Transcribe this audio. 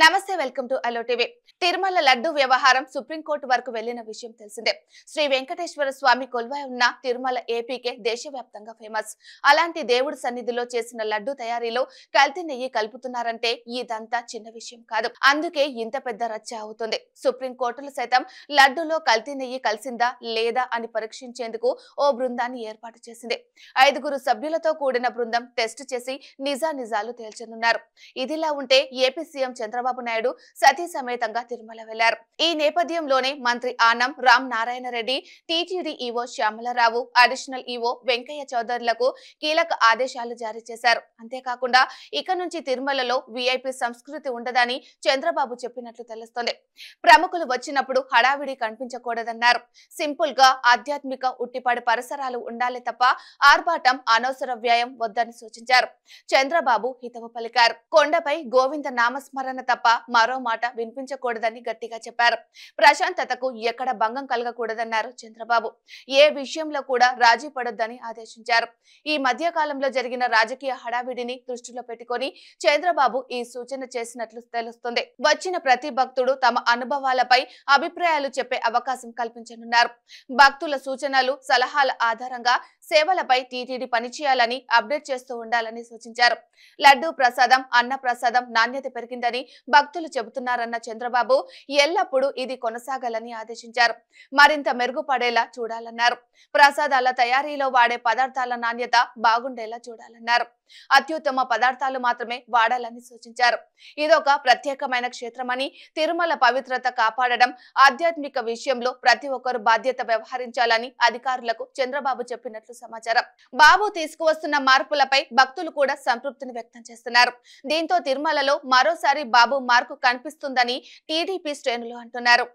నమస్తే welcome to అలో TV. Tirumala laddu వ్యవహారం సుప్రీంకోర్టు వరకు వెళ్లిన విషయం తెలిసిందే. శ్రీ వెంకటేశ్వర స్వామి కొలువై ఉన్న తిరుమల ఏపీకే దేశవ్యాప్తంగా ఫేమస్. అలాంటి దేవుడి సన్నిధిలో చేసిన లడ్డు తయారీలో కల్తీ నెయ్యి కలుపుతున్నారంటే ఇదంతా చిన్న విషయం కాదు. అందుకే ఇంత పెద్ద రచ్చ అవుతుంది. సుప్రీంకోర్టులు సైతం లడ్డులో కల్తీ నెయ్యి కలిసిందా లేదా అని పరీక్షించేందుకు ఓ బృందాన్ని ఏర్పాటు చేసింది. 5 సభ్యులతో కూడిన బృందం టెస్ట్ చేసి నిజాలు తేల్చనున్నారు. ఇదిలా ఉంటే ఏపీ సీఎం చంద్రబాబు నాయుడు సతీ సమేతంగా తిరుమల వెళ్లారు. ఈ నేపథ్యంలోనే మంత్రి Anam Ram Narayana Reddy, TTD EO Shyamala Rao, additional EO Venkaiah చౌదరులకు కీలక ఆదేశాలు జారీ చేశారు. అంతేకాకుండా ఇక నుంచి తిరుమలలో వీఐపీ సంస్కృతి ఉండదని చంద్రబాబు చెప్పినట్లు తెలుస్తోంది. ప్రముఖులు వచ్చినప్పుడు హడావిడి కనిపించకూడదన్నారు. సింపుల్ గా ఆధ్యాత్మిక ఉట్టిపాడి పరిసరాలు ఉండాలి తప్ప ఆర్భాటం, అనవసర వ్యయం వద్దని సూచించారు. చంద్రబాబు హితవు పలికారు. కొండపై గోవింద నామస్మరణ తప్ప మరో మాట వినిపించకూడదని గట్టిగా చెప్పారు. ప్రశాంతతకు ఎక్కడ భంగం కలగకూడదన్నారు చంద్రబాబు. ఏ విషయంలో కూడా రాజీ పడొద్దని ఆదేశించారు. ఈ మధ్య కాలంలో జరిగిన రాజకీయ హడావిడిని దృష్టిలో పెట్టుకొని చంద్రబాబు ఈ సూచన చేసినట్లు తెలుస్తుంది. వచ్చిన ప్రతి భక్తుడు తమ అనుభవాలపై అభిప్రాయాలు చెప్పే అవకాశం కల్పించనున్నారు. భక్తుల సూచనలు, సలహాల ఆధారంగా సేవలపై టీటీడీ పనిచేయాలని, అప్డేట్ చేస్తూ ఉండాలని సూచించారు. లడ్డూ ప్రసాదం, అన్న ప్రసాదం నాణ్యత పెరిగిందని భక్తులు చెబుతున్నారన్న చంద్రబాబు ఎల్లప్పుడూ ఇది కొనసాగాలని ఆదేశించారు. మరింత మెరుగుపడేలా చూడాలన్నారు. ప్రసాదాల తయారీలో వాడే పదార్థాల నాణ్యత బాగుండేలా చూడాలన్నారు. అత్యుత్తమ పదార్థాలు మాత్రమే వాడాలని సూచించారు. ఇదొక ప్రత్యేకమైన క్షేత్రమని, తిరుమల పవిత్రత కాపాడడం, ఆధ్యాత్మిక విషయంలో ప్రతి ఒక్కరు బాధ్యత వ్యవహరించాలని అధికారులకు చంద్రబాబు చెప్పినట్లు సమాచారం. బాబు తీసుకువస్తున్న మార్పులపై భక్తులు కూడా సంతృప్తిని వ్యక్తం చేస్తున్నారు. దీంతో తిరుమలలో మరోసారి బాబు మార్కు కనిపిస్తుందని టీడీపీ శ్రేణులు అంటున్నారు.